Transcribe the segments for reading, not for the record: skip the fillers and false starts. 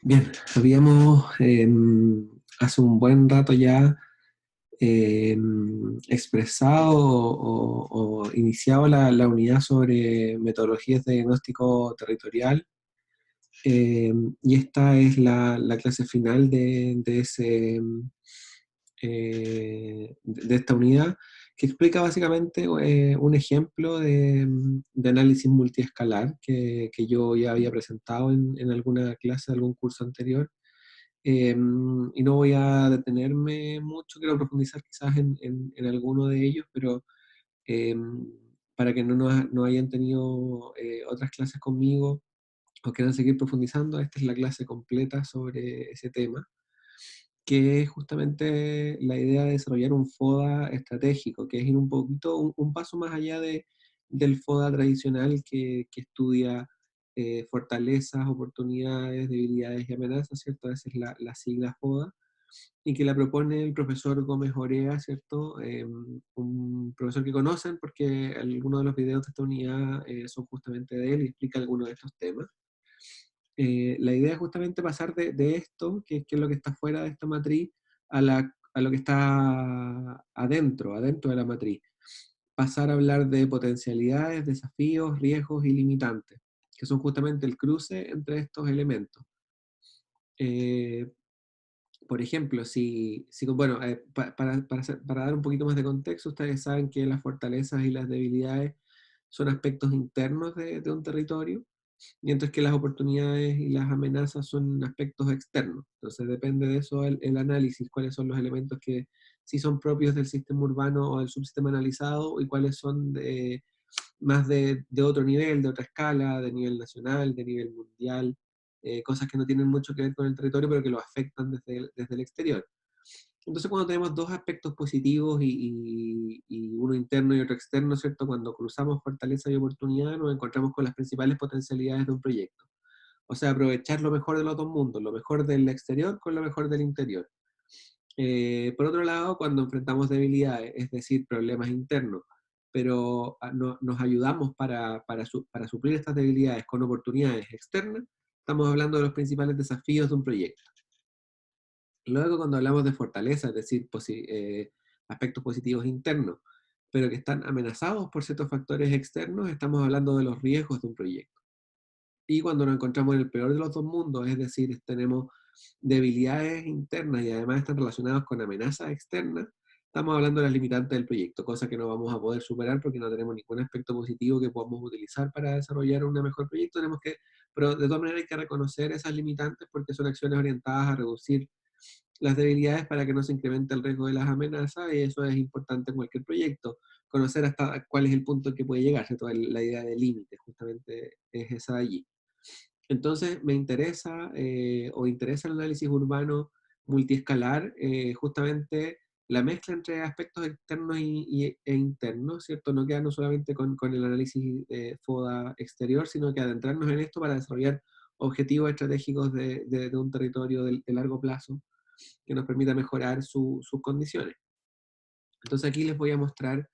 Bien, habíamos hace un buen rato ya expresado o iniciado la unidad sobre metodologías de diagnóstico territorial, y esta es la clase final de esta unidad, que explica básicamente un ejemplo de análisis multiescalar que yo ya había presentado en alguna clase, algún curso anterior. Y no voy a detenerme mucho, quiero profundizar quizás en alguno de ellos, pero eh, para que no hayan tenido otras clases conmigo o quieran seguir profundizando, esta es la clase completa sobre ese tema, que es justamente la idea de desarrollar un FODA estratégico, que es ir un poquito, un paso más allá del FODA tradicional que estudia fortalezas, oportunidades, debilidades y amenazas, ¿cierto? Esa es la sigla FODA, y que la propone el profesor Gómez Orea, ¿cierto? Un profesor que conocen porque algunos de los videos de esta unidad son justamente de él y explica algunos de estos temas. La idea es justamente pasar de esto, que es lo que está fuera de esta matriz, a lo que está adentro de la matriz. Pasar a hablar de potencialidades, desafíos, riesgos y limitantes, que son justamente el cruce entre estos elementos. Eh, por ejemplo, bueno, para dar un poquito más de contexto, ustedes saben que las fortalezas y las debilidades son aspectos internos de un territorio, mientras que las oportunidades y las amenazas son aspectos externos. Entonces depende de eso el análisis, cuáles son los elementos que sí son propios del sistema urbano o del subsistema analizado y cuáles son más de otro nivel, de otra escala, de nivel nacional, de nivel mundial, cosas que no tienen mucho que ver con el territorio, pero que lo afectan desde el exterior. Entonces, cuando tenemos dos aspectos positivos y uno interno y otro externo, ¿cierto? Cuando cruzamos fortaleza y oportunidad, nos encontramos con las principales potencialidades de un proyecto. O sea, aprovechar lo mejor de los dos mundos, lo mejor del exterior con lo mejor del interior. Por otro lado, cuando enfrentamos debilidades, es decir, problemas internos, pero nos ayudamos para suplir estas debilidades con oportunidades externas, estamos hablando de los principales desafíos de un proyecto. Luego, cuando hablamos de fortaleza, es decir, aspectos positivos internos, pero que están amenazados por ciertos factores externos, estamos hablando de los riesgos de un proyecto. Y cuando nos encontramos en el peor de los dos mundos, es decir, tenemos debilidades internas y además están relacionados con amenazas externas, estamos hablando de las limitantes del proyecto, cosa que no vamos a poder superar porque no tenemos ningún aspecto positivo que podamos utilizar para desarrollar un mejor proyecto. Pero de todas maneras hay que reconocer esas limitantes porque son acciones orientadas a reducir las debilidades para que no se incremente el riesgo de las amenazas, y eso es importante en cualquier proyecto, conocer hasta cuál es el punto en que puede llegar, ¿cierto? La idea de límite justamente es esa de allí. Entonces me interesa o interesa el análisis urbano multiescalar, justamente la mezcla entre aspectos externos e internos, ¿cierto? No quedarnos solamente con el análisis FODA exterior, sino que adentrarnos en esto para desarrollar objetivos estratégicos de un territorio de largo plazo que nos permita mejorar sus condiciones. Entonces aquí les voy a mostrar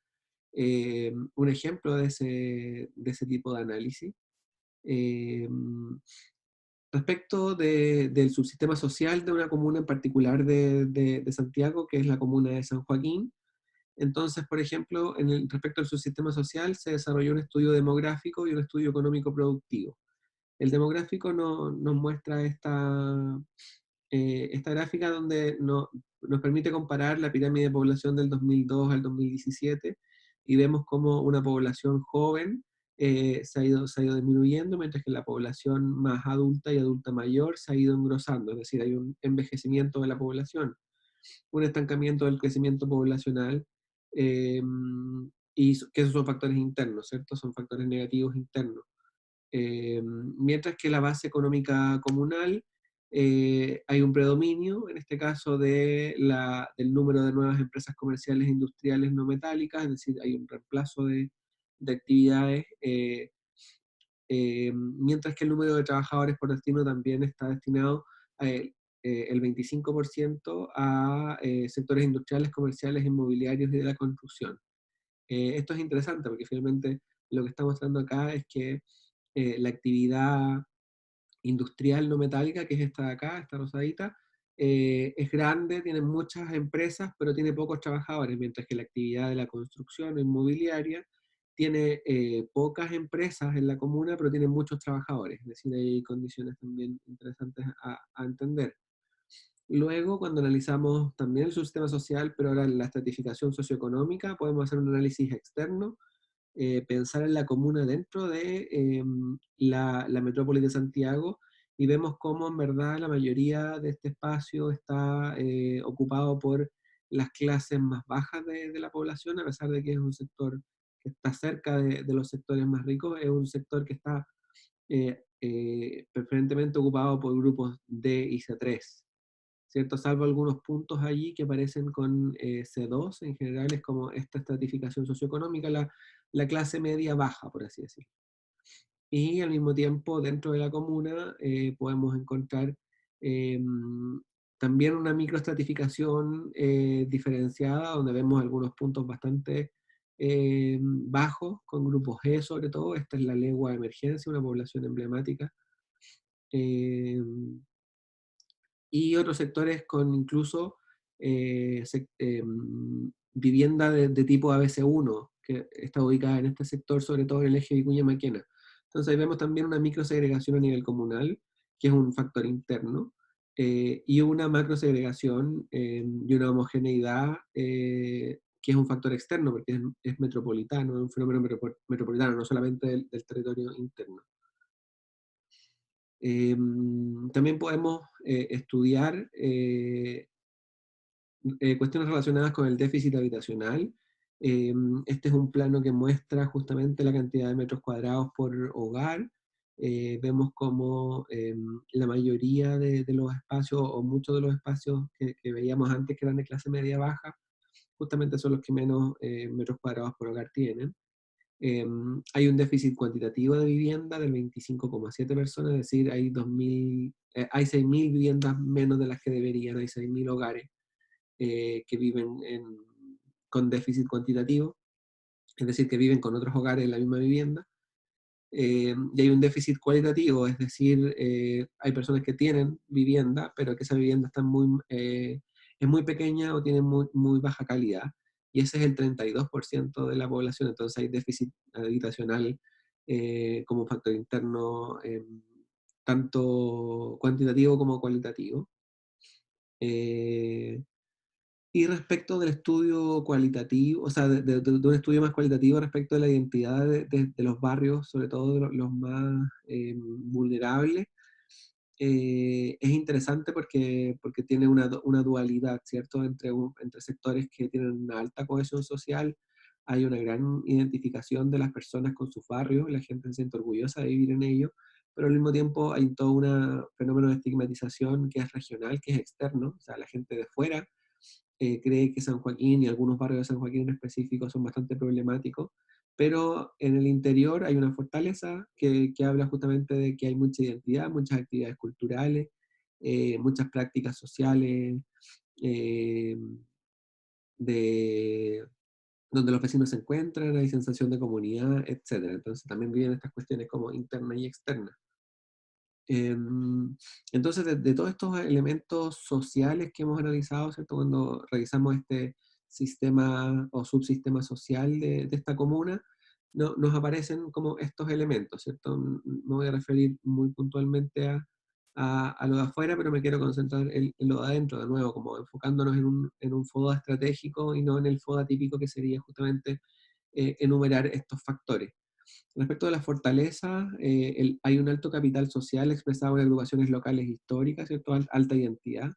un ejemplo de ese tipo de análisis. Eh, Respecto del subsistema social de una comuna en particular de Santiago, que es la comuna de San Joaquín. Entonces, por ejemplo, respecto al subsistema social, se desarrolló un estudio demográfico y un estudio económico productivo. El demográfico nos muestra esta gráfica donde nos permite comparar la pirámide de población del 2002 al 2017 y vemos cómo una población joven se ha ido disminuyendo, mientras que la población más adulta y adulta mayor se ha ido engrosando, es decir, hay un envejecimiento de la población, un estancamiento del crecimiento poblacional, eh, que esos son factores internos, ¿cierto? Son factores negativos internos. Mientras que la base económica comunal hay un predominio, en este caso, del número de nuevas empresas comerciales e industriales no metálicas, es decir, hay un reemplazo de actividades, mientras que el número de trabajadores por destino también está destinado el 25% a sectores industriales, comerciales, inmobiliarios y de la construcción. Esto es interesante porque finalmente lo que está mostrando acá es que la actividad industrial no metálica, que es esta de acá, esta rosadita, es grande, tiene muchas empresas, pero tiene pocos trabajadores, mientras que la actividad de la construcción inmobiliaria tiene pocas empresas en la comuna, pero tiene muchos trabajadores, es decir, hay condiciones también interesantes a entender. Luego, cuando analizamos también el subsistema social, pero ahora la estratificación socioeconómica, podemos hacer un análisis externo, pensar en la comuna dentro de la metrópoli de Santiago, y vemos cómo en verdad la mayoría de este espacio está ocupado por las clases más bajas de la población, a pesar de que es un sector que está cerca de los sectores más ricos, es un sector que está preferentemente ocupado por grupos D y C3, ¿cierto? Salvo algunos puntos allí que aparecen con C2, en general es como esta estratificación socioeconómica, la clase media baja, por así decirlo. Y al mismo tiempo, dentro de la comuna, podemos encontrar eh, también una microestratificación diferenciada, donde vemos algunos puntos bastante bajos, con grupos G sobre todo. Esta es la legua de emergencia, una población emblemática. Eh, y otros sectores con incluso vivienda de tipo ABC1, que está ubicada en este sector, sobre todo en el eje Vicuña-Maquena. Entonces ahí vemos también una microsegregación a nivel comunal, que es un factor interno, y una macrosegregación y una homogeneidad, que es un factor externo, porque es metropolitano, es un fenómeno metropolitano, no solamente del territorio interno. También podemos estudiar cuestiones relacionadas con el déficit habitacional. Este es un plano que muestra justamente la cantidad de metros cuadrados por hogar. Vemos como la mayoría de los espacios, o muchos de los espacios que veíamos antes, que eran de clase media baja, justamente son los que menos metros cuadrados por hogar tienen. Hay un déficit cuantitativo de vivienda del 25,7 personas, es decir, hay 6.000 viviendas menos de las que deberían, hay 6.000 hogares que viven con déficit cuantitativo, es decir, que viven con otros hogares en la misma vivienda. Y hay un déficit cualitativo, es decir, hay personas que tienen vivienda, pero que esa vivienda es muy pequeña o tiene muy baja calidad, y ese es el 32% de la población, entonces hay déficit habitacional como factor interno, tanto cuantitativo como cualitativo. Eh, y respecto del estudio cualitativo, o sea, de un estudio más cualitativo respecto de la identidad de los barrios, sobre todo de los más vulnerables, es interesante porque tiene una dualidad, ¿cierto? Entre sectores que tienen una alta cohesión social, hay una gran identificación de las personas con sus barrios, la gente se siente orgullosa de vivir en ellos, pero al mismo tiempo hay todo un fenómeno de estigmatización que es regional, que es externo, o sea, la gente de fuera cree que San Joaquín y algunos barrios de San Joaquín en específico son bastante problemáticos, pero en el interior hay una fortaleza que habla justamente de que hay mucha identidad, muchas actividades culturales, muchas prácticas sociales, eh, de, donde los vecinos se encuentran, hay sensación de comunidad, etc. Entonces también viven estas cuestiones como internas y externas. Entonces, de todos estos elementos sociales que hemos analizado, ¿cierto? Cuando revisamos este sistema o subsistema social de esta comuna, nos aparecen como estos elementos, ¿cierto? Me voy a referir muy puntualmente a lo de afuera, pero me quiero concentrar en lo de adentro, de nuevo, como enfocándonos en un FODA estratégico y no en el FODA típico, que sería justamente enumerar estos factores. Respecto de la fortaleza, hay un alto capital social expresado en agrupaciones locales históricas, ¿cierto? Alta identidad,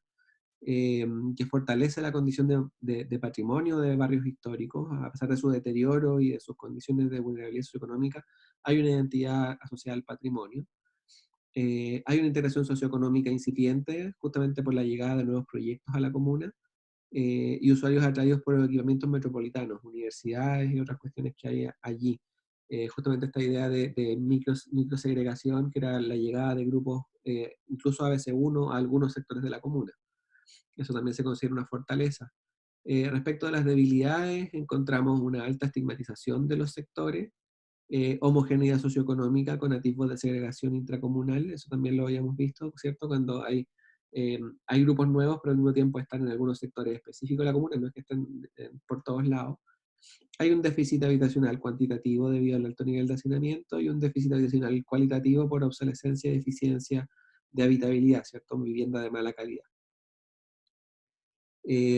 eh, que fortalece la condición de patrimonio de barrios históricos, a pesar de su deterioro y de sus condiciones de vulnerabilidad socioeconómica, hay una identidad asociada al patrimonio. Hay una integración socioeconómica incipiente, justamente por la llegada de nuevos proyectos a la comuna, y usuarios atraídos por los equipamientos metropolitanos, universidades y otras cuestiones que hay allí. Justamente esta idea de microsegregación, que era la llegada de grupos, incluso ABC1, a algunos sectores de la comuna. Eso también se considera una fortaleza. Respecto a las debilidades, encontramos una alta estigmatización de los sectores, homogeneidad socioeconómica con atisbos de segregación intracomunal, eso también lo habíamos visto, ¿cierto? Cuando hay grupos nuevos, pero al mismo tiempo están en algunos sectores específicos de la comuna, no es que estén por todos lados. Hay un déficit habitacional cuantitativo debido al alto nivel de hacinamiento y un déficit habitacional cualitativo por obsolescencia y deficiencia de habitabilidad, ¿cierto? Vivienda de mala calidad.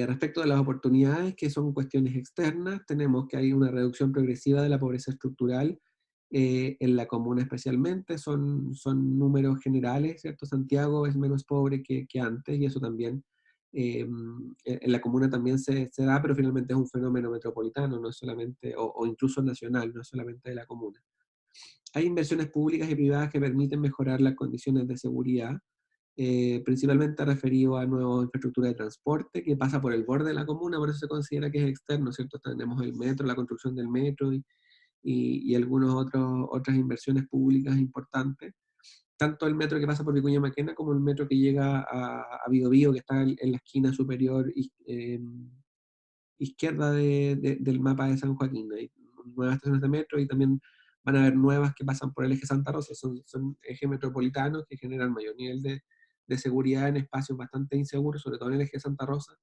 Respecto de las oportunidades, que son cuestiones externas, tenemos que hay una reducción progresiva de la pobreza estructural en la comuna especialmente, son números generales, ¿cierto? Santiago es menos pobre que antes y eso también en la comuna también se da, pero finalmente es un fenómeno metropolitano, no es solamente, o incluso nacional, no es solamente de la comuna. Hay inversiones públicas y privadas que permiten mejorar las condiciones de seguridad, principalmente referido a nueva infraestructura de transporte que pasa por el borde de la comuna, por eso se considera que es externo, ¿cierto? Tenemos el metro, la construcción del metro y algunas otras inversiones públicas importantes. Tanto el metro que pasa por Vicuña Maquena como el metro que llega a Biobío, que está en la esquina superior izquierda del mapa de San Joaquín. Hay nuevas estaciones de metro y también van a haber nuevas que pasan por el eje Santa Rosa. Son ejes metropolitanos que generan mayor nivel de seguridad en espacios bastante inseguros, sobre todo en el eje Santa Rosa,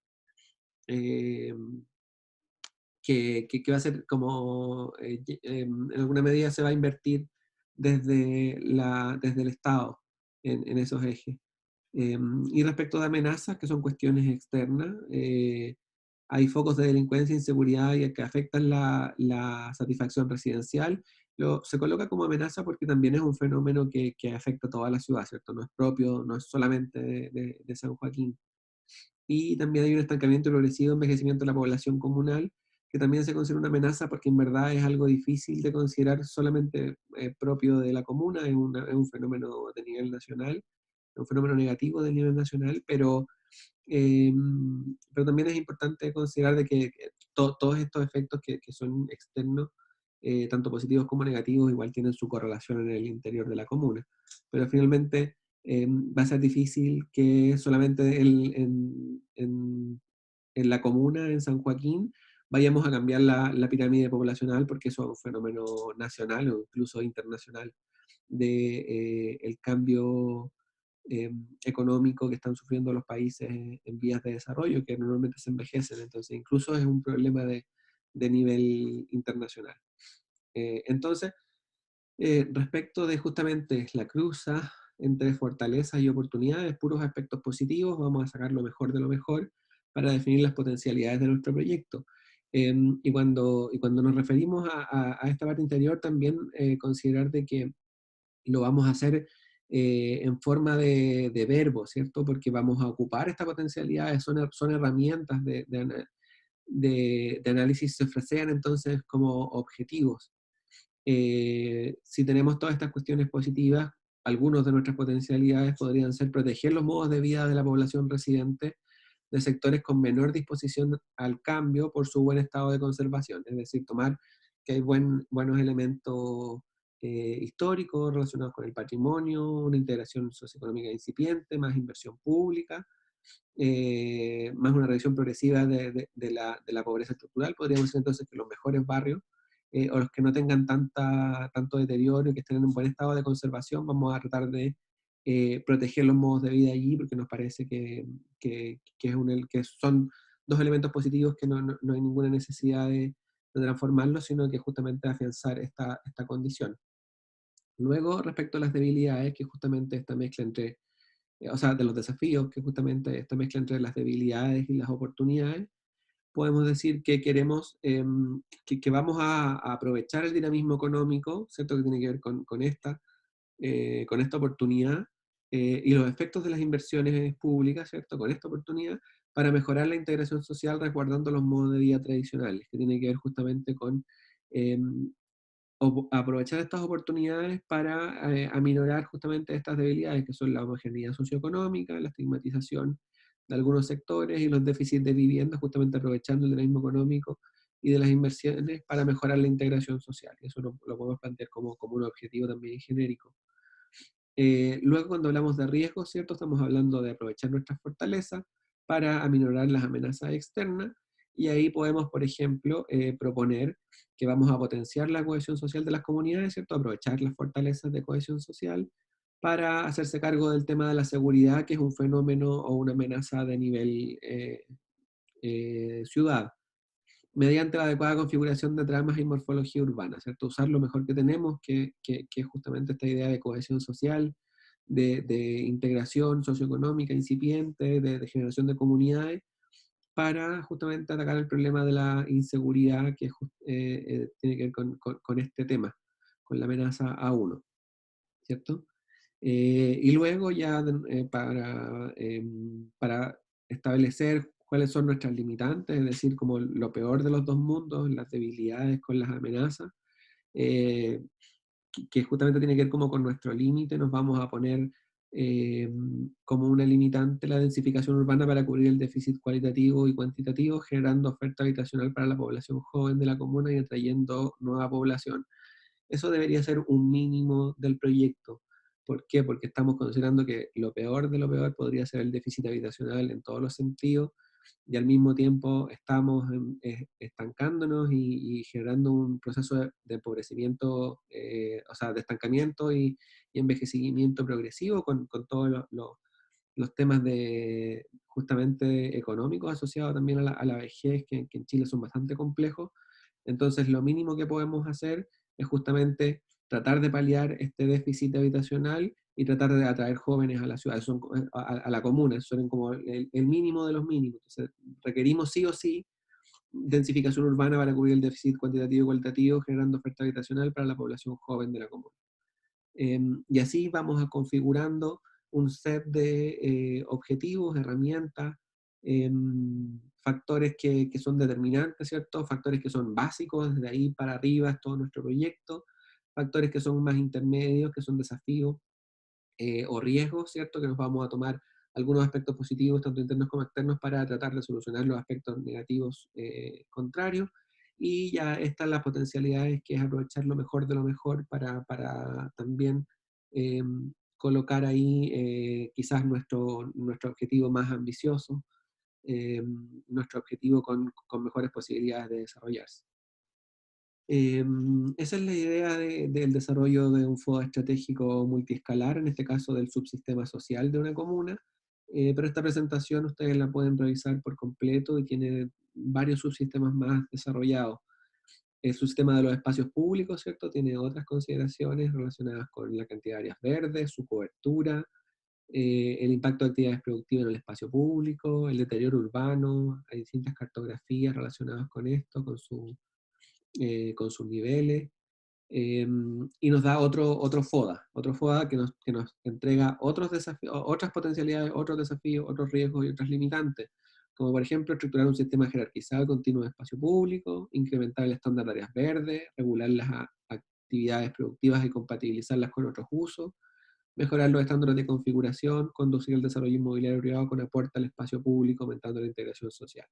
eh, que va a ser como, en alguna medida se va a invertir desde el Estado en esos ejes. Y respecto de amenazas, que son cuestiones externas, hay focos de delincuencia e inseguridad que afectan la satisfacción residencial. Se coloca como amenaza porque también es un fenómeno que afecta a toda la ciudad, ¿cierto? No es propio, no es solamente de San Joaquín. Y también hay un estancamiento progresivo, envejecimiento de la población comunal, que también se considera una amenaza porque en verdad es algo difícil de considerar solamente propio de la comuna, es un fenómeno de nivel nacional, es un fenómeno negativo de nivel nacional, pero también es importante considerar de que todos estos efectos que son externos, tanto positivos como negativos, igual tienen su correlación en el interior de la comuna. Pero finalmente va a ser difícil que solamente en la comuna, en San Joaquín, vayamos a cambiar la pirámide poblacional, porque eso es un fenómeno nacional o incluso internacional de el cambio económico que están sufriendo los países en vías de desarrollo, que normalmente se envejecen, entonces incluso es un problema de nivel internacional. Entonces, respecto de justamente la cruza entre fortalezas y oportunidades, puros aspectos positivos, vamos a sacar lo mejor de lo mejor para definir las potencialidades de nuestro proyecto. Y cuando nos referimos a esta parte interior, también considerar de que lo vamos a hacer en forma de verbo, ¿cierto? Porque vamos a ocupar estas potencialidades, son herramientas de análisis, se ofrecen entonces como objetivos. Si tenemos todas estas cuestiones positivas, algunas de nuestras potencialidades podrían ser proteger los modos de vida de la población residente de sectores con menor disposición al cambio por su buen estado de conservación, es decir, tomar que hay buenos elementos históricos relacionados con el patrimonio, una integración socioeconómica incipiente, más inversión pública, más una reducción progresiva de la pobreza estructural, podríamos decir entonces que los mejores barrios o los que no tengan tanto deterioro y que estén en un buen estado de conservación, vamos a tratar de proteger los modos de vida allí, porque nos parece que son dos elementos positivos que no hay ninguna necesidad de transformarlos, sino que justamente afianzar esta condición. Luego, respecto a las debilidades, que justamente esta mezcla entre, o sea, de los desafíos, que justamente esta mezcla entre las debilidades y las oportunidades, podemos decir que queremos, que vamos a aprovechar el dinamismo económico, ¿cierto? Que tiene que ver con esta oportunidad y los efectos de las inversiones públicas, ¿cierto? Con esta oportunidad para mejorar la integración social resguardando los modos de vida tradicionales, que tiene que ver justamente con eh, aprovechar estas oportunidades para aminorar justamente estas debilidades, que son la homogeneidad socioeconómica, la estigmatización de algunos sectores y los déficits de vivienda, justamente aprovechando el dinamismo económico y de las inversiones para mejorar la integración social. Eso lo podemos plantear como un objetivo también genérico. Luego, cuando hablamos de riesgos, ¿cierto? Estamos hablando de aprovechar nuestras fortalezas para aminorar las amenazas externas y ahí podemos, por ejemplo, proponer que vamos a potenciar la cohesión social de las comunidades, ¿cierto? Aprovechar las fortalezas de cohesión social para hacerse cargo del tema de la seguridad, que es un fenómeno o una amenaza de nivel ciudad, mediante la adecuada configuración de tramas y morfología urbana, ¿cierto? Usar lo mejor que tenemos, que es justamente esta idea de cohesión social, de integración socioeconómica incipiente, de generación de comunidades, para justamente atacar el problema de la inseguridad que tiene que ver con este tema, con la amenaza a uno, ¿cierto? Y luego ya para establecer cuáles son nuestras limitantes, es decir, como lo peor de los dos mundos, las debilidades con las amenazas, eh, que justamente tiene que ver como con nuestro límite, nos vamos a poner eh, como una limitante la densificación urbana para cubrir el déficit cualitativo y cuantitativo, generando oferta habitacional para la población joven de la comuna y atrayendo nueva población. Eso debería ser un mínimo del proyecto. ¿Por qué? Porque estamos considerando que lo peor de lo peor podría ser el déficit habitacional en todos los sentidos, y al mismo tiempo estamos estancándonos y generando un proceso de empobrecimiento, o sea, de estancamiento y envejecimiento progresivo con todos los temas de justamente económicos asociados también a la vejez, que en Chile son bastante complejos. Entonces, lo mínimo que podemos hacer es justamente tratar de paliar este déficit habitacional y tratar de atraer jóvenes a la ciudad, a la comuna, eso son como el mínimo de los mínimos. Entonces, requerimos sí o sí densificación urbana para cubrir el déficit cuantitativo y cualitativo, generando oferta habitacional para la población joven de la comuna. Y así vamos a configurando un set de objetivos, herramientas, factores que son determinantes, ¿cierto? Factores que son básicos, desde ahí para arriba es todo nuestro proyecto, factores que son más intermedios, que son desafíos o riesgos, ¿cierto? Que nos vamos a tomar algunos aspectos positivos, tanto internos como externos, para tratar de solucionar los aspectos negativos contrarios. Y ya están las potencialidades, que es aprovechar lo mejor de lo mejor para también eh, colocar ahí quizás nuestro objetivo más ambicioso, eh, nuestro objetivo con mejores posibilidades de desarrollarse. Esa es la idea del desarrollo de un FODA estratégico multiescalar, en este caso del subsistema social de una comuna, pero esta presentación ustedes la pueden revisar por completo y tiene varios subsistemas más desarrollados. El subsistema de los espacios públicos, ¿cierto? Tiene otras consideraciones relacionadas con la cantidad de áreas verdes, su cobertura, el impacto de actividades productivas en el espacio público, el deterioro urbano, hay distintas cartografías relacionadas con esto, con sus niveles, y nos da otro FODA que nos entrega otros desafíos, otras potencialidades, otros desafíos, otros riesgos y otras limitantes, como por ejemplo estructurar un sistema jerarquizado y continuo de espacio público, incrementar el estándar de áreas verdes, regular las actividades productivas y compatibilizarlas con otros usos, mejorar los estándares de configuración, conducir el desarrollo inmobiliario privado con aporte al espacio público, aumentando la integración social.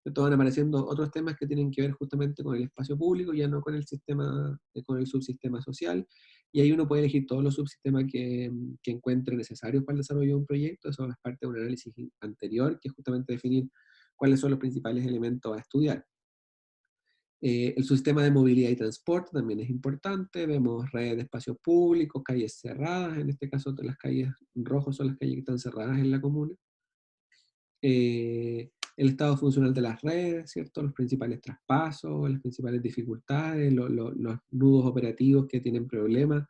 Entonces van apareciendo otros temas que tienen que ver justamente con el espacio público, ya no con el sistema, con el subsistema social, y ahí uno puede elegir todos los subsistemas que encuentre necesarios para el desarrollo de un proyecto. Eso es parte de un análisis anterior, que es justamente definir cuáles son los principales elementos a estudiar. El sistema de movilidad y transporte también es importante. Vemos redes de espacios públicos, calles cerradas, en este caso las calles rojas son las calles que están cerradas en la comuna. El estado funcional de las redes, ¿cierto? Los principales traspasos, las principales dificultades, los nudos operativos que tienen problemas,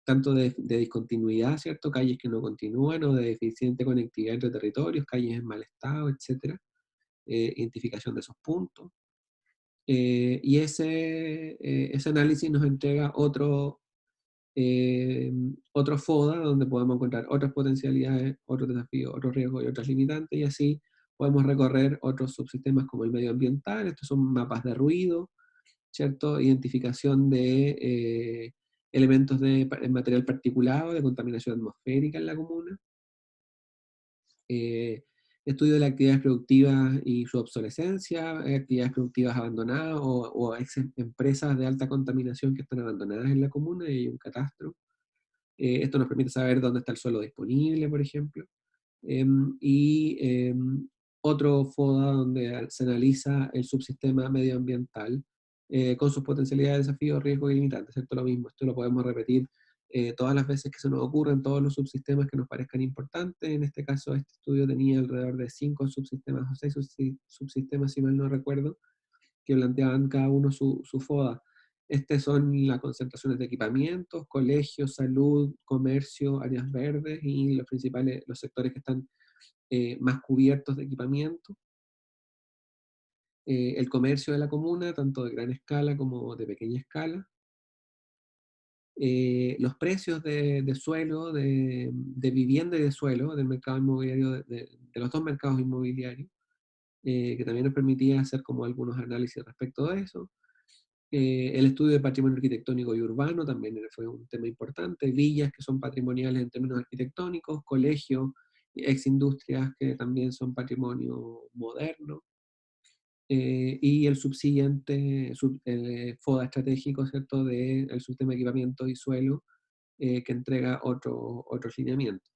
tanto de discontinuidad, ¿cierto? Calles que no continúan, o de deficiente conectividad entre territorios, calles en mal estado, etcétera. Identificación de esos puntos. Y ese análisis nos entrega otro FODA, donde podemos encontrar otras potencialidades, otros desafíos, otros riesgos y otras limitantes, y así podemos recorrer otros subsistemas como el medioambiental. Estos son mapas de ruido, ¿cierto? Identificación de elementos de material particulado, de contaminación atmosférica en la comuna, eh, estudio de las actividades productivas y su obsolescencia, actividades productivas abandonadas o empresas de alta contaminación que están abandonadas en la comuna, y hay un catastro. Esto nos permite saber dónde está el suelo disponible, por ejemplo. Y Otro FODA donde se analiza el subsistema medioambiental con sus potencialidades, desafíos, riesgos y limitantes, ¿cierto? Lo mismo, esto lo podemos repetir todas las veces que se nos ocurran, todos los subsistemas que nos parezcan importantes. En este caso, este estudio tenía alrededor de 5 subsistemas o 6 subsistemas, si mal no recuerdo, que planteaban cada uno su FODA. Estas son las concentraciones de equipamientos, colegios, salud, comercio, áreas verdes y los principales, los sectores que están más cubiertos de equipamiento. El comercio de la comuna, tanto de gran escala como de pequeña escala. Los precios de suelo, de vivienda y de suelo, del mercado inmobiliario, de los dos mercados inmobiliarios, que también nos permitía hacer como algunos análisis respecto a eso. El estudio de patrimonio arquitectónico y urbano también fue un tema importante. Villas que son patrimoniales en términos arquitectónicos, colegios, ex industrias que también son patrimonio moderno. Y el subsiguiente FODA estratégico, ¿cierto?, del sistema de equipamiento y suelo, que entrega otros lineamientos.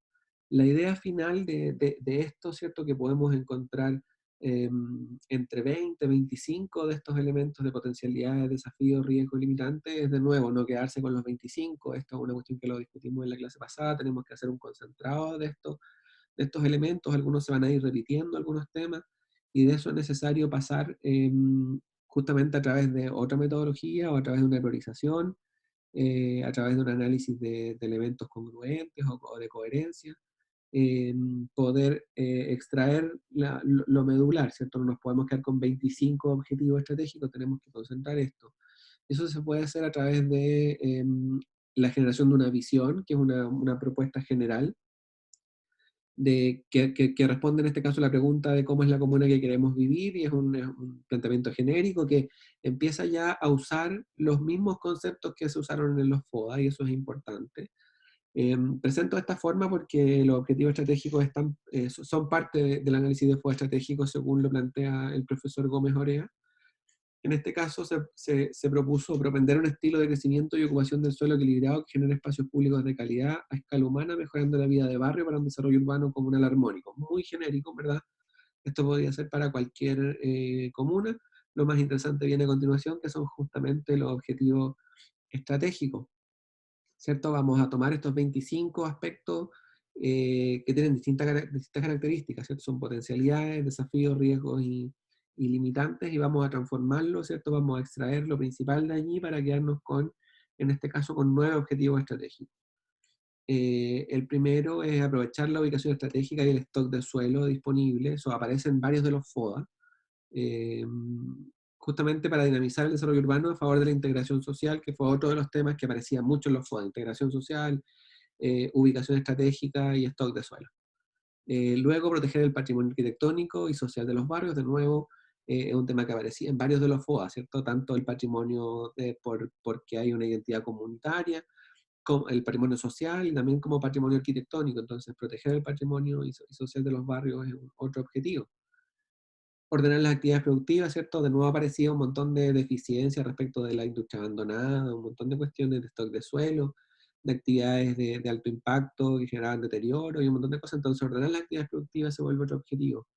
La idea final de esto, ¿cierto?, que podemos encontrar entre 20, 25 de estos elementos de potencialidades, desafíos, riesgos, limitantes, es de nuevo no quedarse con los 25, esto es una cuestión que lo discutimos en la clase pasada, tenemos que hacer un concentrado de estos elementos, algunos se van a ir repitiendo, algunos temas, y de eso es necesario pasar justamente a través de otra metodología o a través de una priorización, a través de un análisis de elementos congruentes o de coherencia, poder extraer lo medular, ¿cierto? No nos podemos quedar con 25 objetivos estratégicos, tenemos que concentrar esto. Eso se puede hacer a través de la generación de una visión, que es una propuesta general, que responde en este caso a la pregunta de cómo es la comuna que queremos vivir, y es un planteamiento genérico que empieza ya a usar los mismos conceptos que se usaron en los FODA, y eso es importante. Presento de esta forma porque los objetivos estratégicos son parte del análisis de FODA estratégico según lo plantea el profesor Gómez Orea. En este caso se propuso propender un estilo de crecimiento y ocupación del suelo equilibrado que genere espacios públicos de calidad a escala humana, mejorando la vida de barrio para un desarrollo urbano comunal armónico. Muy genérico, ¿verdad? Esto podría ser para cualquier comuna. Lo más interesante viene a continuación, que son justamente los objetivos estratégicos, ¿cierto? Vamos a tomar estos 25 aspectos que tienen distintas características, ¿cierto? Son potencialidades, desafíos, riesgos y limitantes, y vamos a transformarlo, ¿cierto? Vamos a extraer lo principal de allí para quedarnos con, en este caso, con 9 objetivos estratégicos. El primero es aprovechar la ubicación estratégica y el stock de suelo disponible. Eso aparece en varios de los FODA. eh, Justamente para dinamizar el desarrollo urbano a favor de la integración social, que fue otro de los temas que aparecía mucho en los FODA: integración social, ubicación estratégica y stock de suelo. Luego, proteger el patrimonio arquitectónico y social de los barrios, de nuevo, es un tema que aparecía en varios de los FOA, ¿cierto? Tanto el patrimonio porque hay una identidad comunitaria, como el patrimonio social y también como patrimonio arquitectónico. Entonces, proteger el patrimonio y social de los barrios es otro objetivo. Ordenar las actividades productivas, ¿cierto? De nuevo aparecía un montón de deficiencias respecto de la industria abandonada, un montón de cuestiones de stock de suelo, de actividades de alto impacto que generaban deterioro y un montón de cosas. Entonces, ordenar las actividades productivas se vuelve otro objetivo.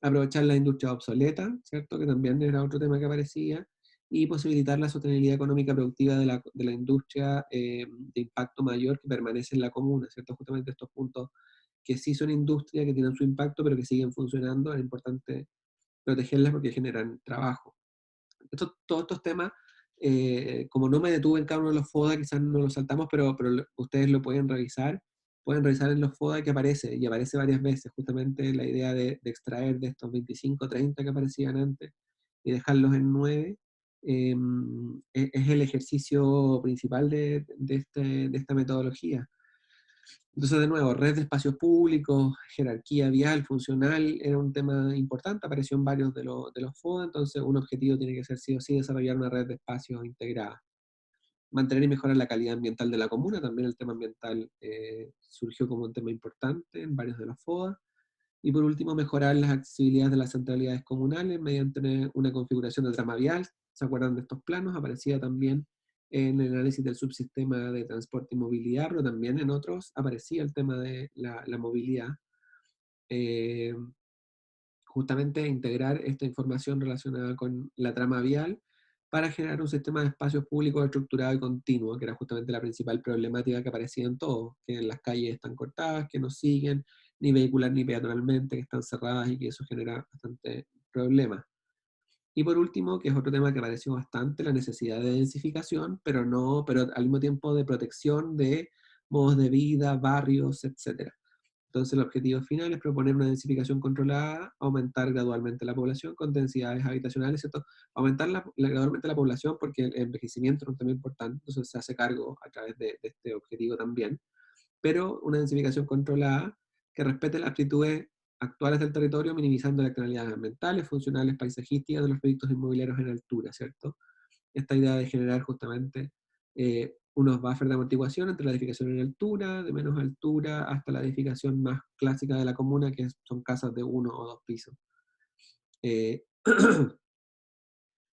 Aprovechar la industria obsoleta, ¿cierto? Que también era otro tema que aparecía, y posibilitar la sostenibilidad económica productiva de la industria de impacto mayor que permanece en la comuna, ¿cierto? Justamente estos puntos que sí son industria, que tienen su impacto, pero que siguen funcionando, es importante protegerlas porque generan trabajo. Todos estos temas, como no me detuve en cada uno de los FODA, quizás no los saltamos, pero ustedes lo pueden revisar en los FODA que aparece, y aparece varias veces, justamente la idea de extraer de estos 25, 30 que aparecían antes, y dejarlos en 9, es el ejercicio principal de esta metodología. Entonces, de nuevo, red de espacios públicos, jerarquía vial, funcional, era un tema importante, apareció en varios de los FODA. Entonces un objetivo tiene que ser sí o sí desarrollar una red de espacios integrada. Mantener y mejorar la calidad ambiental de la comuna, también el tema ambiental surgió como un tema importante en varios de los FODA. Y por último, mejorar las accesibilidades de las centralidades comunales mediante una configuración de trama vial. ¿Se acuerdan de estos planos? Aparecía también en el análisis del subsistema de transporte y movilidad, pero también en otros aparecía el tema de la movilidad. Eh, justamente integrar esta información relacionada con la trama vial para generar un sistema de espacios públicos estructurado y continuo, que era justamente la principal problemática que aparecía en todo, que las calles están cortadas, que no siguen ni vehicular ni peatonalmente, que están cerradas y que eso genera bastante problemas. Y por último, que es otro tema que apareció bastante, la necesidad de densificación, pero al mismo tiempo de protección de modos de vida, barrios, etcétera. Entonces, el objetivo final es proponer una densificación controlada, aumentar gradualmente la población con densidades habitacionales, ¿cierto? Aumentar gradualmente la población porque el envejecimiento es un tema importante, entonces se hace cargo a través de este objetivo también, pero una densificación controlada que respete las aptitudes actuales del territorio, minimizando las externalidades ambientales, funcionales, paisajísticas de los proyectos inmobiliarios en altura, ¿cierto? Esta idea de generar justamente unos buffers de amortiguación entre la edificación en altura, de menos altura, hasta la edificación más clásica de la comuna, que son casas de 1 o 2 pisos. Eh,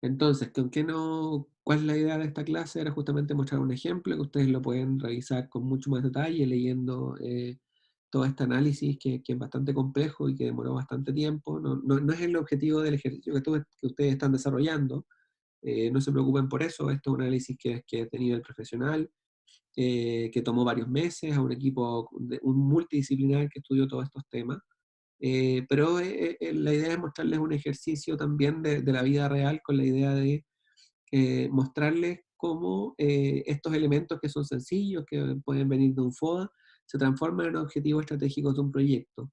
entonces, ¿cuál es la idea de esta clase? Era justamente mostrar un ejemplo que ustedes lo pueden revisar con mucho más detalle, leyendo todo este análisis que es bastante complejo y que demoró bastante tiempo. No es el objetivo del ejercicio que ustedes están desarrollando. No se preocupen por eso, esto es un análisis que he tenido el profesional, que tomó varios meses, a un equipo un multidisciplinar que estudió todos estos temas. Pero la idea es mostrarles un ejercicio también de la vida real con la idea de mostrarles cómo estos elementos que son sencillos, que pueden venir de un FODA, se transforman en objetivos estratégicos de un proyecto,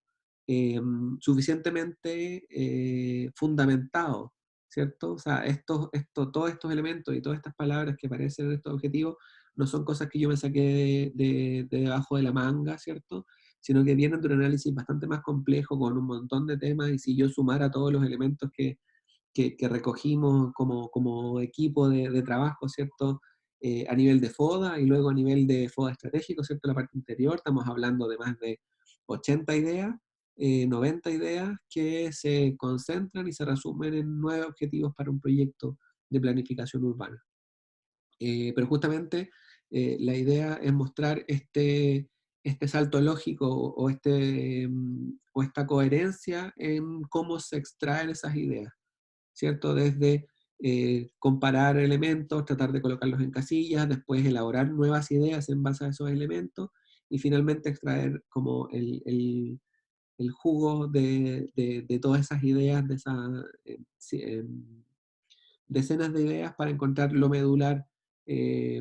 suficientemente fundamentado, ¿cierto? O sea, todos estos elementos y todas estas palabras que aparecen en estos objetivos no son cosas que yo me saqué de debajo de la manga, ¿cierto? Sino que vienen de un análisis bastante más complejo, con un montón de temas, y si yo sumara todos los elementos que recogimos como equipo de trabajo, ¿cierto? A nivel de FODA y luego a nivel de FODA estratégico, ¿cierto? La parte interior, estamos hablando de más de 80 ideas, 90 ideas que se concentran y se resumen en 9 objetivos para un proyecto de planificación urbana. Pero justamente la idea es mostrar este salto lógico o esta coherencia en cómo se extraen esas ideas, ¿cierto? Desde comparar elementos, tratar de colocarlos en casillas, después elaborar nuevas ideas en base a esos elementos y finalmente extraer como el jugo de todas esas ideas, de esas decenas de ideas para encontrar lo medular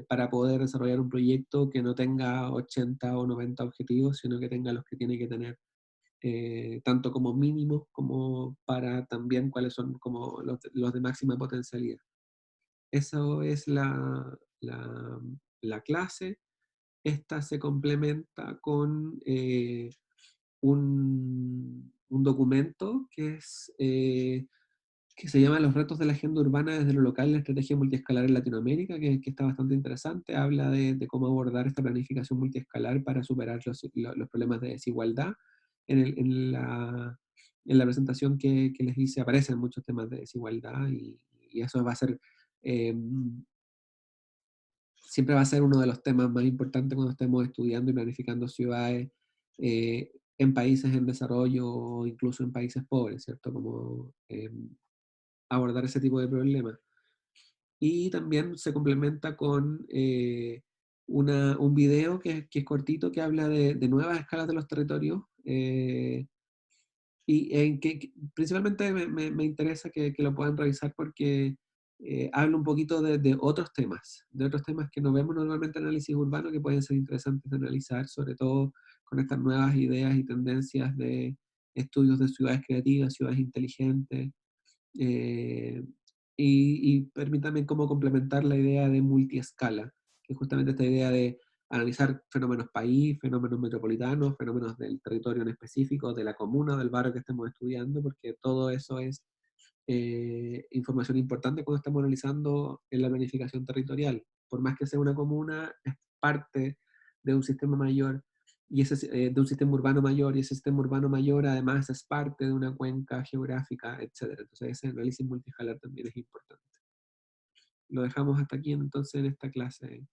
para poder desarrollar un proyecto que no tenga 80 o 90 objetivos, sino que tenga los que tiene que tener, tanto como mínimos como para también cuáles son como los de máxima potencialidad. Eso es la clase. Esta se complementa con un documento que se llama Los retos de la agenda urbana desde lo local, la estrategia multiescalar en Latinoamérica, que está bastante interesante. Habla de cómo abordar esta planificación multiescalar para superar los problemas de desigualdad. En la presentación que les hice aparecen muchos temas de desigualdad y eso va a ser, eh, siempre va a ser uno de los temas más importantes cuando estemos estudiando y planificando ciudades en países en desarrollo o incluso en países pobres, ¿cierto? Como abordar ese tipo de problemas. Y también se complementa con un video que es cortito, que habla de nuevas escalas de los territorios, y en que principalmente me interesa que lo puedan revisar porque habla un poquito de otros temas que no vemos normalmente en análisis urbano, que pueden ser interesantes de analizar, sobre todo con estas nuevas ideas y tendencias de estudios de ciudades creativas, ciudades inteligentes, eh, y permítame cómo complementar la idea de multiescala, que es justamente esta idea de analizar fenómenos país, fenómenos metropolitanos, fenómenos del territorio en específico, de la comuna, del barrio que estemos estudiando, porque todo eso es información importante cuando estamos analizando en la planificación territorial. Por más que sea una comuna, es parte de un sistema mayor y de un sistema urbano mayor, y ese sistema urbano mayor además es parte de una cuenca geográfica, etc. Entonces ese análisis multiescalar también es importante. Lo dejamos hasta aquí entonces en esta clase.